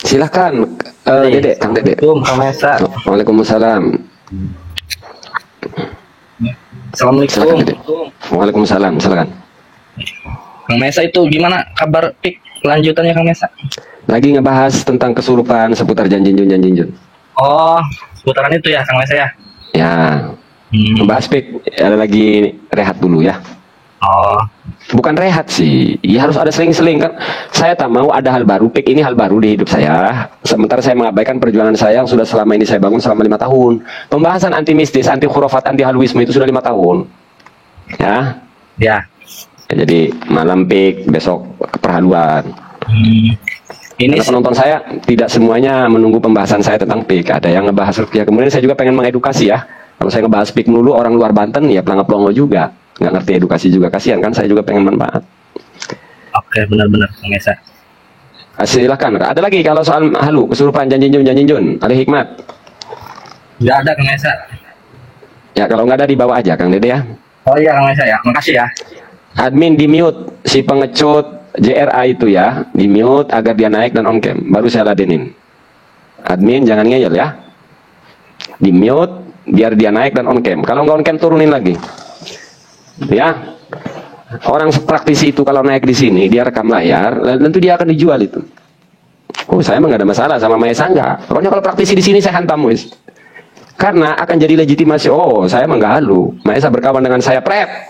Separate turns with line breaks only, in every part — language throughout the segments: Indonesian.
Silakan, Dedek, Kang Dedek.
Assalamualaikum, Kang Mesa.
Waalaikumsalam.
Assalamualaikum.
Silakan, Dedek. Waalaikumsalam. Silakan.
Kang Mesa, itu gimana kabar pik lanjutannya Kang Mesa?
Lagi ngebahas tentang kesurupan seputar Janjinjun.
Oh, seputaran itu ya Kang Mesa ya?
Ya, ngebahas pik. Ada lagi rehat dulu ya.
Oh,
Bukan rehat sih, ya harus ada seling-seling kan. Saya tak mau ada hal baru, pik ini hal baru di hidup saya. Sementara saya mengabaikan perjuangan saya yang sudah selama ini saya bangun selama 5 tahun. Pembahasan anti mistis, anti khurafat, anti haluisme itu sudah 5 tahun. Ya,
ya.
jadi malam pik, besok keperhaluan.
Ini
Karena penonton saya tidak semuanya menunggu pembahasan saya tentang pik. Ada yang ngebahas rukyah. Kemudian saya juga pengen mengedukasi ya. Kalau saya ngebahas pik melulu, orang luar Banten ya pelangap-pelongo juga. Nggak ngerti edukasi juga, kasihan kan, saya juga pengen manfaat.
Oke, benar-benar Kang Mesa.
Silakan, ada lagi kalau soal halu, kesurupan, Janjinjun, ada hikmat.
Nggak ada Kang Mesa.
Ya kalau nggak ada dibawa aja Kang Dede ya.
Oh iya Kang Mesa ya, makasih ya.
Admin di mute, si pengecut JRA itu ya, di mute agar dia naik dan on cam, baru saya ladenin. Admin jangan ngeyel ya. Di mute, biar dia naik dan on cam. Kalau nggak on cam turunin lagi. Ya, orang praktisi itu kalau naik di sini dia rekam layar, tentu dia akan dijual itu. Oh, saya emang gak ada masalah sama Maesa enggak. Pokoknya kalau praktisi di sini saya hantam wis. Karena akan jadi legitimasi. Oh, saya emang gak halu. Maesa berkawan dengan saya pret.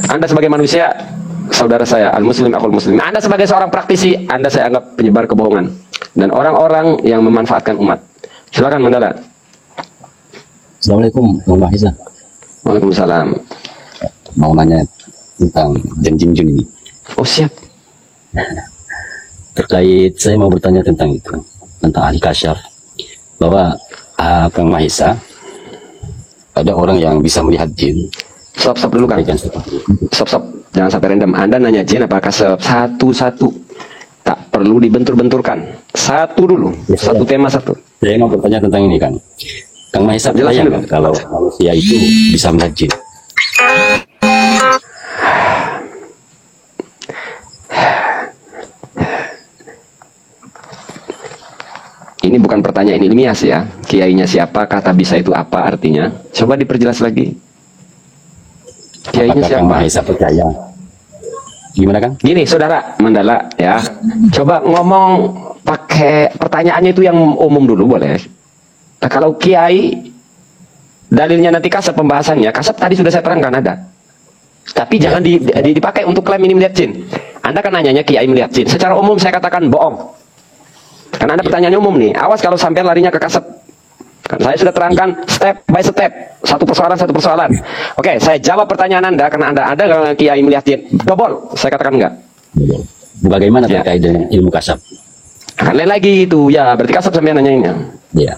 Anda sebagai manusia, saudara saya, al-muslim akul muslim. Anda sebagai seorang praktisi, Anda saya anggap penyebar kebohongan dan orang-orang yang memanfaatkan umat. Silakan Mandala.
Assalamualaikum, Bang Mahisa.
Waalaikumsalam.
Mau nanya tentang Janjinjun ini.
Oh siap.
Terkait, saya mau bertanya tentang itu, tentang ahli kasyaf. Bahwa Kang Mahisa, ada orang yang bisa melihat jin.
Stop dulu Kang. Stop. Jangan sampai random. Anda nanya jin apakah satu-satu. Tak perlu dibentur-benturkan. Satu dulu.
Ya,
satu tema satu.
Saya mau bertanya tentang ini kan. Kang Mahisa percaya nggak kalau manusia itu bisa melihat jin?
Ini bukan pertanyaan ilmiah sih ya. Kiainya siapa, kata bisa itu apa artinya? Coba diperjelas lagi. Kiainya
Apakah
siapa?
Kang Mahisa percaya? Gimana Kang?
Gini saudara Mandala ya. Coba ngomong pakai pertanyaannya itu yang umum dulu boleh. Nah, kalau kiai dalilnya nanti kasep pembahasannya. Kasep tadi sudah saya terangkan ada. Tapi jangan dipakai untuk klaim ini melihat jin. Anda kan nanyanya kiai melihat jin. Secara umum saya katakan bohong. Karena Anda pertanyaannya umum nih. Awas kalau sampai larinya ke kasep. Kan saya sudah terangkan step by step. Satu persoalan. Oke, saya jawab pertanyaan Anda. Karena Anda ada nggak kiai melihat jin? Dobol. Saya katakan enggak.
Bagaimana terkait dengan ilmu kasab?
Kan lain lagi itu. Ya, berarti kasep sampai nanyainnya.
Ya.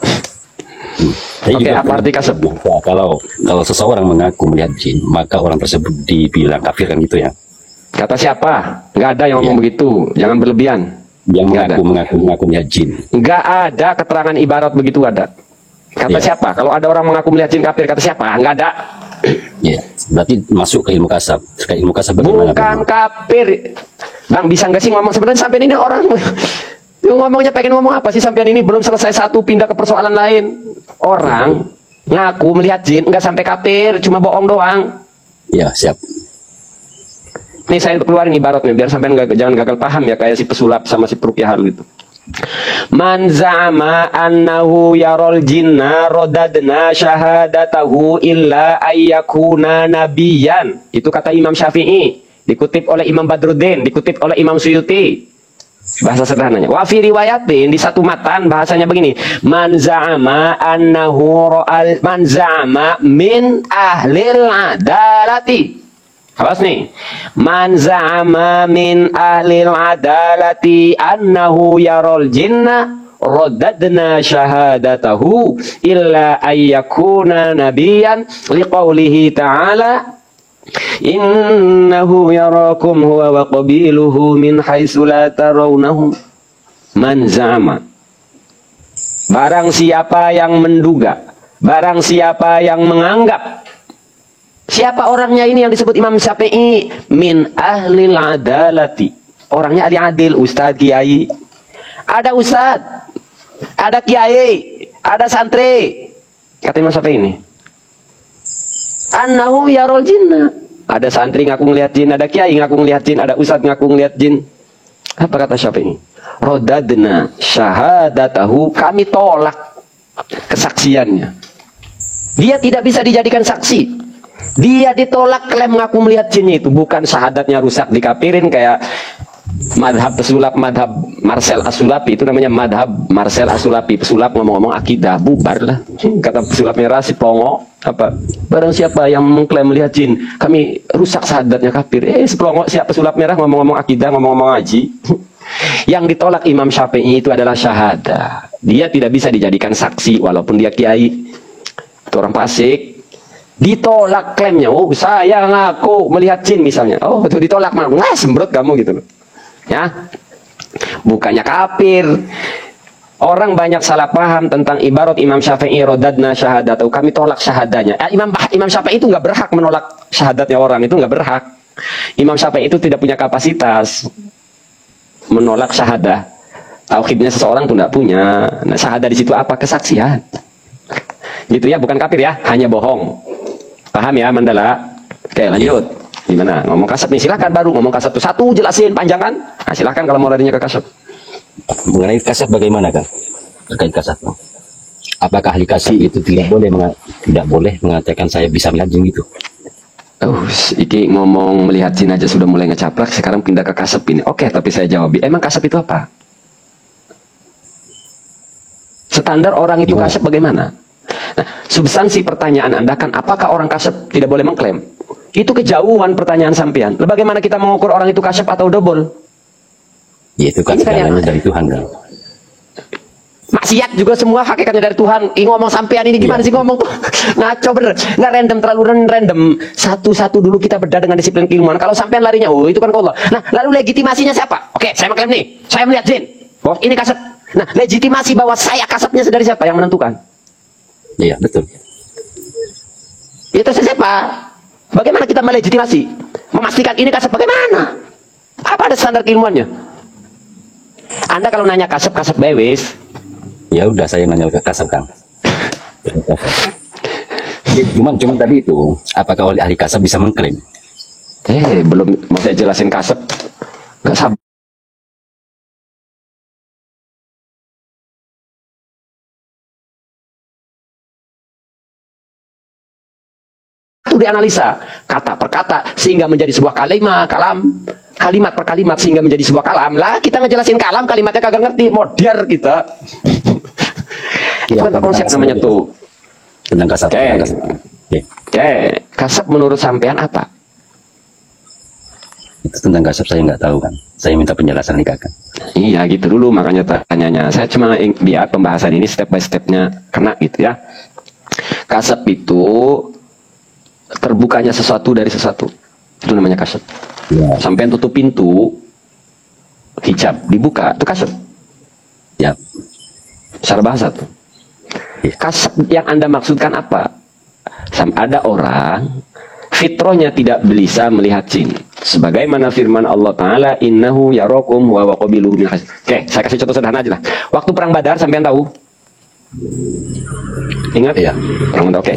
Oke, apa arti kasab?
Kalau seseorang mengaku melihat jin, maka orang tersebut dibilang kafir kan gitu ya?
Kata siapa? Nggak ada yang ngomong begitu. Jangan berlebihan.
Yang
Nggak
mengaku melihat jin.
Nggak ada keterangan ibarat begitu ada. Kata siapa? Kalau ada orang mengaku melihat jin kafir, kata siapa? Nggak ada.
Ya, berarti masuk ke ilmu kasab. Terkait ilmu kasab bagaimana?
Bukan kafir. Bang, bisa nggak sih ngomong sebenarnya sampai ini orang ngomongnya pengen ngomong apa sih sampai ini belum selesai satu pindah ke persoalan lain. Orang ngaku melihat jin nggak sampai kafir, cuma bohong doang.
Ya, siap.
Nih saya keluarin ibaratnya biar sampai jangan gagal paham ya kayak si pesulap sama si peruqyah gitu. Man za'ama annahu yarol jinna rodadna syahadatahu illa ayyakuna nabiyan. Itu kata Imam Syafi'i, dikutip oleh Imam Badruddin, dikutip oleh Imam Suyuti. Bahasa sederhananya. Wa fi riwayatin, di satu matan bahasanya begini. Man za'ama annahu ra'al man za'ama min ahlil adalati. Awas nih. Man za'ama min ahlil adalati annahu yarol jinna raddadna syahadatahu illa ayyakuna nabiyan liqaulihi ta'ala innahu yarakum huwa wa qabiluhu min haitsu la tarawnahum. Man za'ama, barang siapa yang menduga, barang siapa yang menganggap. Siapa orangnya ini yang disebut Imam Syafi'i? Min ahlil adalati. Orangnya ahli adil, ustadz, kiai. ada ustad, ada kiai, ada santri. Kata Imam Syafi'i ini. Annahu yarul jinna. Ada santri ngaku ngelihat jin, ada kiai ngaku ngelihat jin, ada ustad ngaku ngelihat jin. Apa kata Syafi'i? Rodadna syahadatahu, kami tolak kesaksiannya. Dia tidak bisa dijadikan saksi. Dia ditolak klaim ngaku melihat jinnya itu. Bukan syahadatnya rusak dikapirin kayak madhab pesulap, madhab Marcel Asulapi. Itu namanya madhab Marcel Asulapi. Pesulap ngomong-ngomong akidah, bubar lah. Kata pesulap merah si Plongo, apa, barang siapa yang mengklaim melihat jin, kami rusak syahadatnya kafir. Si Plongo, siapa pesulap merah ngomong-ngomong akidah, ngomong-ngomong haji. Yang ditolak Imam Syafi'i itu adalah syahadah. Dia tidak bisa dijadikan saksi walaupun dia kiai. Itu orang fasik. Ditolak klaimnya. Oh, saya ngaku melihat jin misalnya. Oh, itu ditolak mah. Nggak, sembrot kamu gitu loh. Ya. Bukannya kafir. Orang banyak salah paham tentang ibarat Imam Syafi'i rodadna syahadatau. Kami tolak syahadanya. Imam Syafi'i itu nggak berhak menolak syahadatnya orang. Itu nggak berhak. Imam Syafi'i itu tidak punya kapasitas menolak syahadah. Tauhidnya seseorang tuh tidak punya. Nah, syahadah di situ apa? Kesaksian. Gitu ya, bukan kafir ya, hanya bohong. Paham ya, Mandala? Oke, lanjut. Gimana? Ngomong kasab nih, silahkan baru ngomong kasab tuh satu jelasin panjang kan? Nah, silahkan kalau mau larinya ke kasab.
Mengenai kasab bagaimana kan? Terkait kasab. Apakah ahli kasab itu tidak boleh mengatakan saya bisa melihat jin gitu?
Iki ngomong melihat jin aja sudah mulai ngecaplak, sekarang pindah ke kasab ini. Oke, tapi saya jawab. Emang kasab itu apa? Standar orang itu kasab bagaimana? Nah, substansi pertanyaan Anda kan, apakah orang kasab tidak boleh mengklaim? Itu kejauhan pertanyaan sampean. Bagaimana kita mengukur orang itu kasab atau dobol?
Ya itu kan segalanya dari Tuhan kan.
Maksiat juga semua hakikatnya dari Tuhan. Ngomong sampean ini gimana sih ngomong tuh? Ngaco bener. Nggak random, terlalu random. Satu-satu dulu kita bedah dengan disiplin keilmuan. Kalau sampean larinya, oh itu kan Allah. Nah, lalu legitimasinya siapa? Oke, saya mengklaim nih. Saya melihat jin. Oh, ini kasab. Nah, legitimasi bahwa saya kasabnya dari siapa yang menentukan?
Iya, betul.
Itu siapa? Bagaimana kita melegitimasi? Memastikan ini kasab bagaimana? Apa ada standar keilmuannya? Anda kalau nanya kasab bewes.
Ya udah, saya nanya ke kasab kan. Cuman tadi itu, apakah oleh ahli kasab bisa mengklaim?
Belum mau saya jelasin kasab. Nggak sabar. Itu dianalisa kata per kata sehingga menjadi sebuah kalimat per kalimat sehingga menjadi sebuah kalam. Lah kita ngejelasin kalam, kalimatnya kagak ngerti, modern kita. Itu kan konsep namanya tuh
Tentang kasab.
Kasab menurut sampean apa?
Itu tentang kasab saya nggak tahu kan. Saya minta penjelasan nih kakak.
Iya gitu dulu makanya tanyanya. Saya cuma lihat pembahasan ini step by stepnya kena gitu ya. Kasab itu terbukanya sesuatu dari sesuatu. Itu namanya kasab. Ya. Sampean tutup pintu, hijab dibuka, itu kasab.
Ya.
Secara bahasa tuh. Ya. Kasab yang Anda maksudkan apa? Ada orang fitrahnya tidak bisa melihat jin. Sebagaimana firman Allah Ta'ala, innahu yarakum wa qabiluhu min khas. Oke, saya kasih contoh sederhana aja lah. Waktu perang Badar, sampean tahu? Ingat?
Ya.
Perang Badar, oke.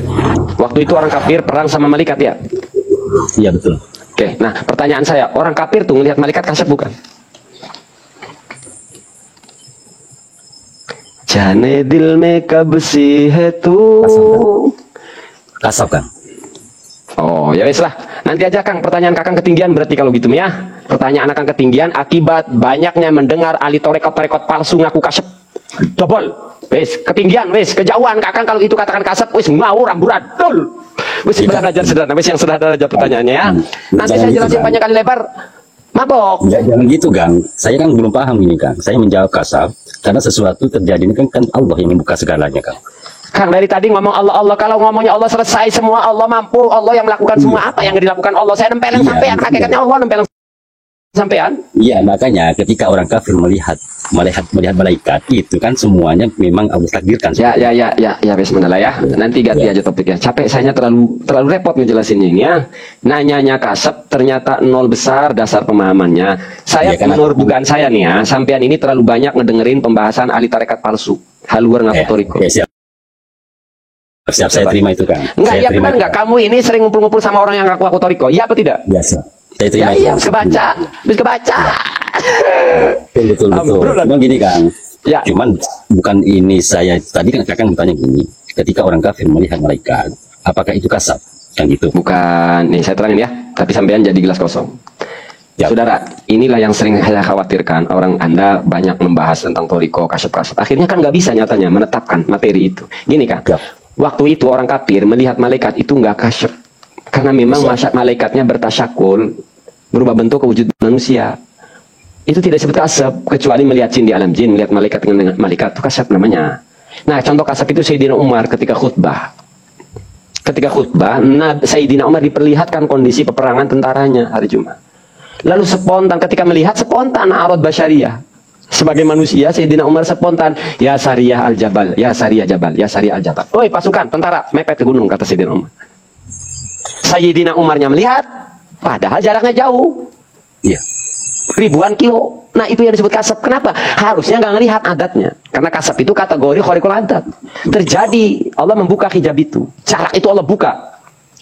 Waktu itu orang kafir perang sama malaikat ya?
Iya betul.
Oke, nah pertanyaan saya, orang kafir tuh melihat malaikat kasab bukan? Jane dil me kabsi hetu.
Kasab kan?
Oh ya wes lah, nanti aja Kang, pertanyaan Kakang ketinggian berarti kalau gitu ya. Pertanyaan Kakang ketinggian akibat banyaknya mendengar ahli torekot palsu ngaku kasab. Double, wes ketinggian, wes kejauhan Kakang kalau itu katakan kasab, wes mau ramburadul. Wes sebenarnya aja sederhana, wes yang sederhana aja pertanyaannya ya. Nanti saya jelasin gitu, banyak kali lebar. Mabok.
Ya, jangan gitu Gang, saya kan belum paham ini Kang. Saya menjawab kasab karena sesuatu terjadi ini kan Allah yang membuka segalanya Kang.
Kang dari tadi ngomong Allah, kalau ngomongnya Allah selesai semua, Allah mampu, Allah yang melakukan semua, apa yang dilakukan Allah, saya nempelin sampai yang hakikatnya Allah nempelin sampean?
Iya, makanya ketika orang kafir melihat malaikat itu kan semuanya memang Allah takdirkan.
Ya, bismillah ya. Nanti ganti aja topiknya. Capek saya terlalu repot ngejelasinnya ini ya. Nanyanya kasep ternyata nol besar dasar pemahamannya. Saya
Iya,
menurut dugaan saya nih ya, sampean ini terlalu banyak ngedengerin pembahasan ahli tarekat palsu. Haluar ngaku toriko.
Oke, siap. Siap, saya terima itu, Kang.
Enggak,
Saya
ya
terima
benar
itu.
enggak? Kamu ini sering ngumpul-ngumpul sama orang yang ngaku toriko. Iya apa tidak?
Biasa. Saya
Ya
terima
iya,
itu.
kebaca. Bisa kebaca.
Betul.
Ambrol.
Cuma gini, Kang.
Ya.
Cuman bukan ini saya tadi kan Kakang bertanya gini, ketika orang kafir melihat malaikat, apakah itu kasab? Kan gitu.
Bukan. Nih saya terangin ya. Tapi sampean jadi gelas kosong.
Ya.
Saudara, inilah yang sering saya khawatirkan. Orang Anda banyak membahas tentang toriko, kasep-kasep. Akhirnya kan nggak bisa nyatanya menetapkan materi itu. Gini kan,
Ya.
waktu itu orang kafir melihat malaikat itu nggak kasep. Karena memang malaikatnya bertasyakul, berubah bentuk ke wujud manusia. Itu tidak disebut kasep, kecuali melihat jin di alam jin, melihat malaikat dengan malaikat, itu kasep namanya. Nah, contoh kasep itu Sayyidina Umar ketika khutbah. Ketika khutbah, Sayyidina Umar diperlihatkan kondisi peperangan tentaranya hari Jumat. Lalu spontan ketika melihat spontan arad basyariyah. Sebagai manusia Sayyidina Umar spontan, ya Sariyah al-Jabal, ya Sariyah Jabal, ya Sariyah al-Jabal. Oi pasukan tentara mepet ke gunung, kata Sayyidina Umar. Sayyidina Umarnya melihat, padahal jaraknya jauh,
Iya.
ribuan kilo. Nah itu yang disebut kasab. Kenapa? Harusnya nggak ngelihat adatnya. Karena kasab itu kategori khariqul adat. Terjadi, Allah membuka hijab itu. Jarak itu Allah buka.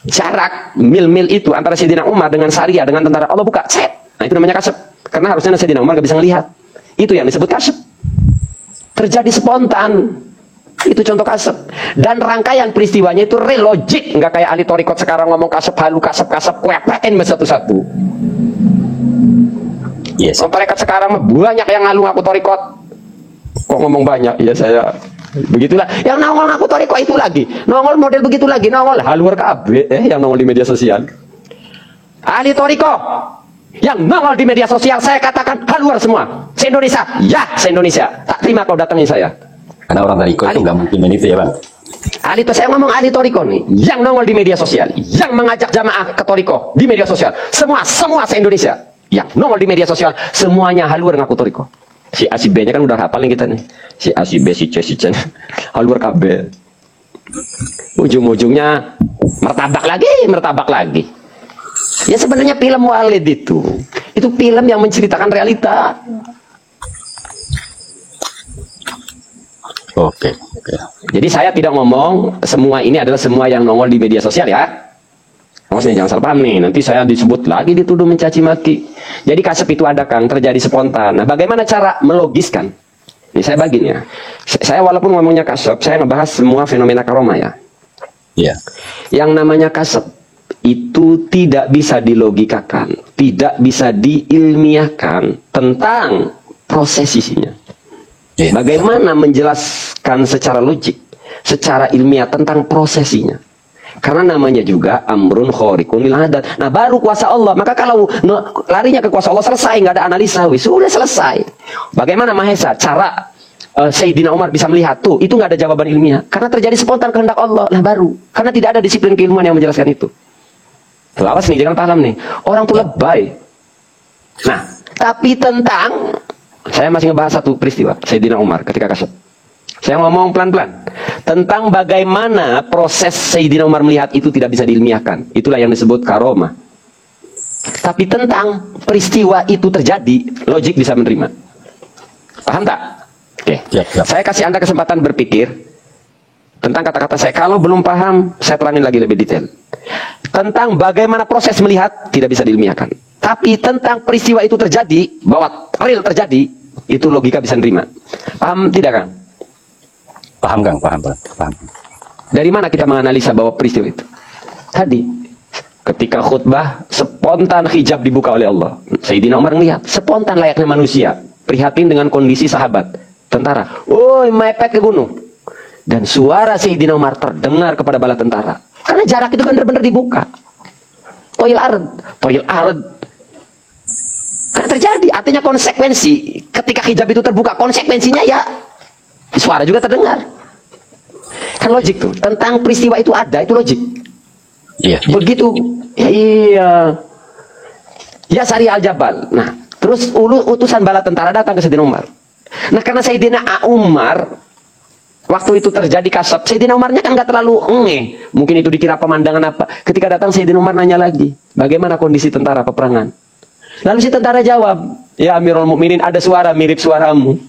Jarak mil-mil itu antara Sayyidina Umar dengan Sariyah dengan tentara Allah buka. Set. Nah itu namanya kasab. Karena harusnya Sayyidina Umar nggak bisa ngelihat. Itu yang disebut kasab. Terjadi spontan. Itu contoh kasab. Dan rangkaian peristiwanya itu real logik. Nggak kayak ahli torikot sekarang ngomong kasab halu, kasab kuepetin satu-satu.
Yes.
Mereka sekarang banyak yang ngalu ngaku torikot. Kok ngomong banyak? Ya saya begitulah. Yang nongol ngaku torikot itu lagi, nongol model begitu lagi, nongol haluar KB yang nongol di media sosial. Ahli torikot yang nongol di media sosial saya katakan haluar semua. Se-Indonesia, ya se-Indonesia. Tak terima kau datangin saya.
Karena orang dari itu nggak mungkin itu ya, Bang.
Ahli saya ngomong ahli toriko nih, yang nongol di media sosial, yang mengajak jamaah ke toriko di media sosial, semua se-Indonesia. Yang nongol di media sosial semuanya haluar ngaku toriko. Si A si B nya kan udah hafal nih kita nih. Si A si B si C si C haluar KB. Ujung-ujungnya mertabak lagi. Ya sebenarnya film Walid itu film yang menceritakan realita.
Oke.
Jadi saya tidak ngomong semua ini adalah semua yang nongol di media sosial ya. Awas nih, jangan salah paham nih, nanti saya disebut lagi dituduh mencaci maki. Jadi kasep itu ada Kang, terjadi spontan. Nah bagaimana cara melogiskan? Ini saya baginya. Saya walaupun ngomongnya kasep, saya ngebahas semua fenomena karomah ya.
Iya.
Yang namanya kasep itu tidak bisa dilogikakan, tidak bisa diilmiahkan tentang proses isinya.
Iya.
Bagaimana menjelaskan secara logik, secara ilmiah tentang prosesinya? Karena namanya juga amrun khariqun lil adat. Nah baru kuasa Allah. Maka kalau larinya ke kuasa Allah selesai, nggak ada analisa, sudah selesai. Bagaimana Mahesa cara Sayyidina Umar bisa melihat tuh? Itu nggak ada jawaban ilmiah. Karena terjadi spontan kehendak Allah. Nah baru. Karena tidak ada disiplin keilmuan yang menjelaskan itu. Tuh, awas nih, jangan paham nih. Orang tuh lebay. Nah, tapi tentang saya masih ngebahas satu peristiwa Sayyidina Umar ketika kasab. Saya ngomong pelan-pelan tentang bagaimana proses Sayyidina Umar melihat itu tidak bisa diilmiahkan. Itulah yang disebut karomah. Tapi tentang peristiwa itu terjadi, logik bisa menerima. Paham tak? Oke.
Siap.
Saya kasih Anda kesempatan berpikir tentang kata-kata saya. Kalau belum paham, saya terangin lagi lebih detail. Tentang bagaimana proses melihat tidak bisa diilmiahkan. Tapi tentang peristiwa itu terjadi, bahwa real terjadi, itu logika bisa menerima. Paham tidak, Kang?
Paham, Kang, paham.
Dari mana kita menganalisa bahwa peristiwa itu? Tadi, ketika khutbah, spontan hijab dibuka oleh Allah. Sayyidina Umar melihat, spontan layaknya manusia, prihatin dengan kondisi sahabat, tentara. Woi, mepet ke gunung. Dan suara Sayyidina Umar terdengar kepada bala tentara. Karena jarak itu benar-benar dibuka. Toil ard. Karena terjadi, artinya konsekuensi. Ketika hijab itu terbuka, konsekuensinya ya suara juga terdengar. Kan logik tuh. Tentang peristiwa itu ada, itu logik.
Iya.
Begitu. Ya, iya. Ya Sariyah al-Jabal. Nah, Terus utusan bala tentara datang ke Sayyidina Umar. Nah, karena Sayyidina Umar waktu itu terjadi kasab, Sayyidina Umarnya kan nggak terlalu mungkin itu dikira pemandangan apa. Ketika datang Sayyidina Umar nanya lagi, bagaimana kondisi tentara peperangan? Lalu si tentara jawab, ya Amirul Mukminin, ada suara mirip suaramu.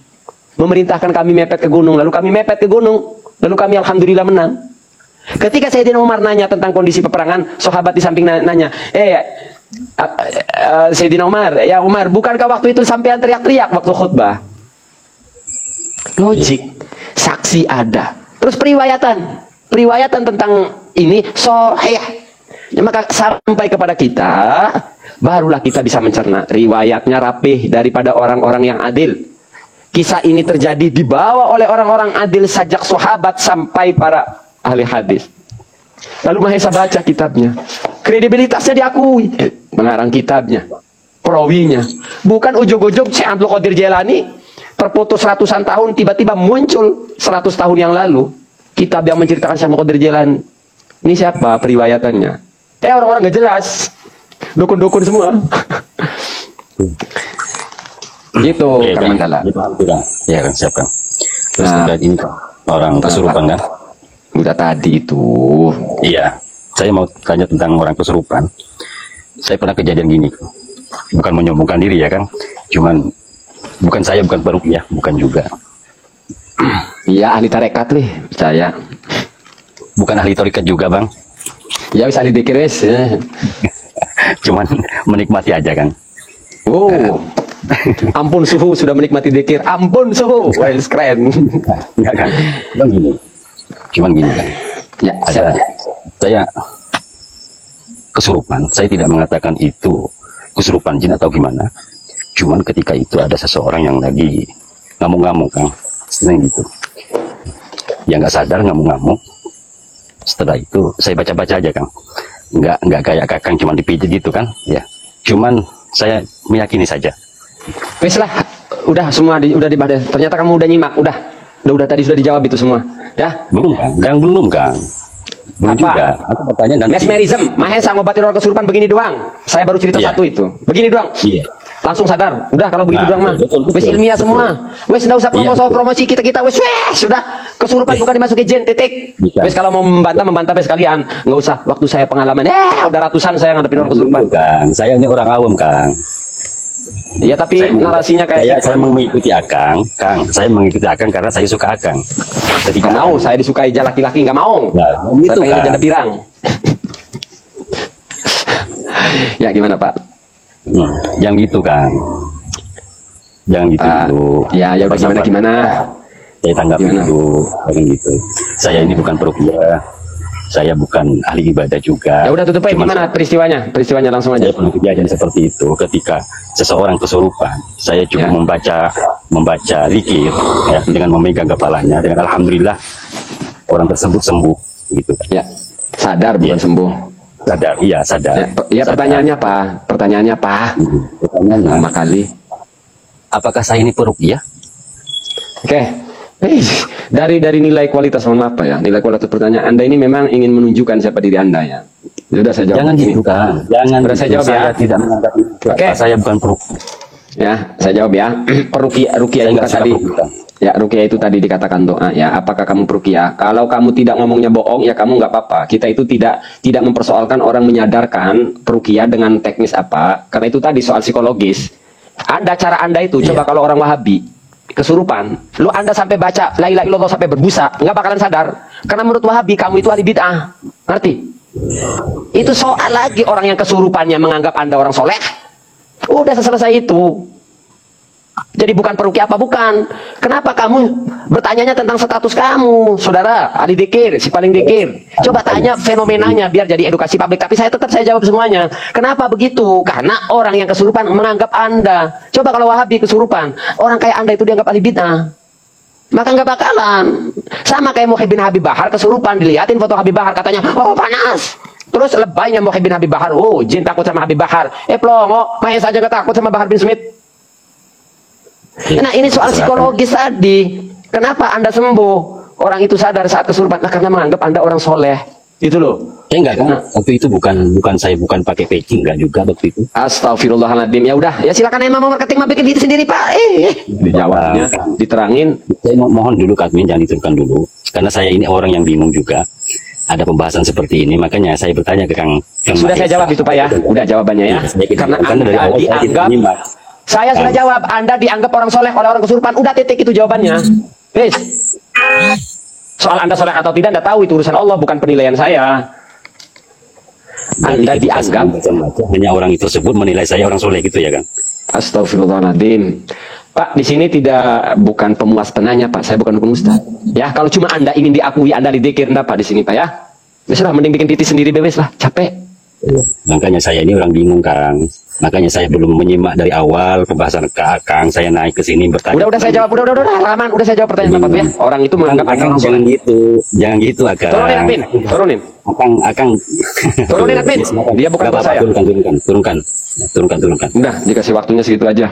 Memerintahkan kami mepet ke gunung, lalu kami mepet ke gunung, lalu kami alhamdulillah menang. Ketika Sayyidina Umar nanya tentang kondisi peperangan, sahabat di samping nanya, Sayyidina Umar, ya Umar, bukankah waktu itu sampean teriak-teriak waktu khutbah? Logik, saksi ada. Terus periwayatan tentang ini sahih. Ya, maka sampai kepada kita, barulah kita bisa mencerna riwayatnya rapih daripada orang-orang yang adil. Kisah ini terjadi dibawa oleh orang-orang adil sejak sahabat sampai para ahli hadis. Lalu Mahesa baca kitabnya, kredibilitasnya diakui, mengarang kitabnya, perawinya. Bukan ujug-ujug Syekh Abdul Qadir Jailani terputus ratusan tahun tiba-tiba muncul 100 tahun yang lalu kitab yang menceritakan Syekh Abdul Qadir Jailani. Ini siapa periwayatannya? Orang-orang gak jelas, dukun-dukun semua. Gitu, Kang Mandala.
Ya kan, siap kan. Terus terkait ini orang kesurupan kan?
Udah tadi itu.
Iya, saya mau tanya tentang orang kesurupan. Saya pernah kejadian gini, bukan menyombongkan diri ya kan, cuman bukan saya, bukan peruqyah, bukan juga.
Iya, ahli tarekat nih, percaya.
Bukan ahli tarekat juga bang.
Ya bisa ahli dzikir wes. Ya.
Cuman menikmati aja kan.
Oh, ampun suhu sudah menikmati dzikir. Ampun suhu, wah keren.
Enggak kan? Bang gini. Cuman gini kan.
Ya,
saya kesurupan. Saya tidak mengatakan itu kesurupan jin atau gimana. Cuman ketika itu ada seseorang yang lagi ngamuk-ngamuk kan, seneng gitu. Yang nggak sadar ngamuk-ngamuk. Setelah itu saya baca-baca aja kan. Nggak kayak kakang cuman dipijit gitu kan. Ya. Cuman saya meyakini saja.
wes lah, udah semua udah dibahas. Ternyata kamu udah nyimak, udah tadi sudah dijawab itu semua. Ya.
Belum kan? Yang belum kan? Belum
Apa?
juga. Aku bertanya nanti.
Mesmerism, Mahesa ngobatin orang kesurupan begini doang. Saya baru cerita
Iya.
satu itu. Begini doang.
Iya.
Langsung sadar. Udah kalau begitu
Nah,
doang mah.
betul,
Wes
betul,
ilmiah
betul.
semua. Wes enggak usah
Iya, betul.
promosi kita wes sudah. Kesurupan bukan dimasuki jin, titik.
Bisa.
Wes kalau mau membantah wes kalian. Enggak usah waktu saya pengalaman. Udah ratusan saya ngadepin orang kesurupan.
Kang, saya ini orang awam Kang.
Iya tapi narasinya kayak
Saya mengikuti Akang, Kang. Saya mengikuti Akang karena saya suka Akang. Ketika
nggak mau, saya disukai laki-laki nggak mau.
Nah,
Saya
gitu
pengen
kan.
janda pirang. Ya gimana Pak?
Yang gitu Kang. Yang gitu dulu.
Ya udah
Pas
gimana?
Saya tanggap
Gimana?
dulu, kayak gitu. Saya ini bukan peruqyah, saya bukan ahli ibadah juga.
Ya udah tutup aja.
Cuman
Gimana peristiwanya langsung aja.
saya pernah kejadian seperti itu ketika seseorang kesurupan. Saya cuma
Ya.
membaca zikir ya, dengan memegang kepalanya, dengan alhamdulillah orang tersebut sembuh gitu kan.
Ya sadar bukan
Iya.
sembuh.
Sadar, iya sadar.
Ya
Sadar.
pertanyaannya apa?
Pertanyaannya,
Lama kali.
apakah saya ini peruqyah?
Oke. Dari nilai kualitas, mohon maaf Pak ya, nilai kualitas pertanyaan Anda ini memang ingin menunjukkan siapa diri Anda ya. Sudah saya jawab.
Jangan
Ini.
gitu kan. Jangan.
Sudah saya
gitu.
jawab ya.
Saya tidak menganggap itu.
Oke.
Saya bukan peruqyah.
Ya, saya jawab ya. Ruqyah
Saya
itu
nggak suka
tadi.
peruqyah.
Ya, ruqyah itu tadi dikatakan doa ya. Apakah kamu peruqyah? Kalau kamu tidak ngomongnya bohong ya kamu nggak apa-apa. Kita itu tidak mempersoalkan orang menyadarkan peruqyah dengan teknis apa. Karena itu tadi soal psikologis. Cara Anda itu coba kalau orang Wahabi kesurupan, lu Anda sampai baca la ilaha illallah sampai berbusa, nggak bakalan sadar. Karena menurut Wahabi kamu itu ahli bid'ah. Ngerti? Itu soal lagi orang yang kesurupannya menganggap Anda orang soleh. Udah selesai itu. Jadi bukan peruqyah apa bukan. Kenapa kamu bertanyanya tentang status kamu, saudara ahli dzikir, si paling dzikir. Coba tanya fenomenanya biar jadi edukasi publik. Tapi saya jawab semuanya. Kenapa begitu? Karena orang yang kesurupan menganggap Anda. Coba kalau Wahabi kesurupan, orang kayak Anda itu dianggap ahli bid'ah. Maka nggak bakalan. Sama kayak Muhyiddin Habib Bahar kesurupan, dilihatin foto Habib Bahar katanya, oh panas. Terus lebaynya Muhyiddin Habib Bahar, oh jin takut sama Habib Bahar. Plongo, main saja nggak takut sama Bahar bin Smith. Nah ini soal psikologis tadi. Kenapa Anda sembuh? Orang itu sadar saat kesurupan, karena menganggap Anda orang soleh. Itu loh.
Enggak kan? Waktu itu bukan saya pakai peci, enggak juga waktu itu.
Astagfirullahaladzim. Ya udah, ya silakan emang mau marketing mah bikin diri sendiri Pak. Dijawabnya, diterangin.
Saya mohon dulu Kak Admin, jangan diteruskan dulu. Karena saya ini orang yang bingung juga. Ada pembahasan seperti ini, makanya saya bertanya ke Kang
Sudah saya jawab itu Pak ya. Udah jawabannya ya.
Karena
Karena
dari
Anda
awal saya tidak
dianggap,
menyimak.
saya sudah jawab. Anda dianggap orang soleh oleh orang kesurupan. Udah titik itu jawabannya. Wis. Soal Anda soleh atau tidak, Anda tahu itu urusan Allah, bukan penilaian saya. Anda dianggap
hanya orang itu tersebut menilai saya orang soleh gitu ya kan?
Astagfirullahaladzim. Pak, di sini bukan pemuas penanya Pak, saya bukan dukun ustaz. Ya, kalau cuma Anda ingin diakui, Anda didikir, enggak Pak di sini Pak ya. Biasalah, mending bikin titik sendiri bebas lah, capek.
Makanya saya ini orang bingung Kang. Makanya saya belum menyimak dari awal pembahasan ke Kang. Saya naik ke sini bertanya.
Udah saya jawab, udah halaman, udah saya jawab pertanyaan Bapak ya. Orang itu menganggap
Akang jangan gitu Akang.
Turunin admin, turunin.
Akang.
Turunin admin. Dia bukan bos saya.
Turunkan.
Udah, dikasih waktunya segitu aja.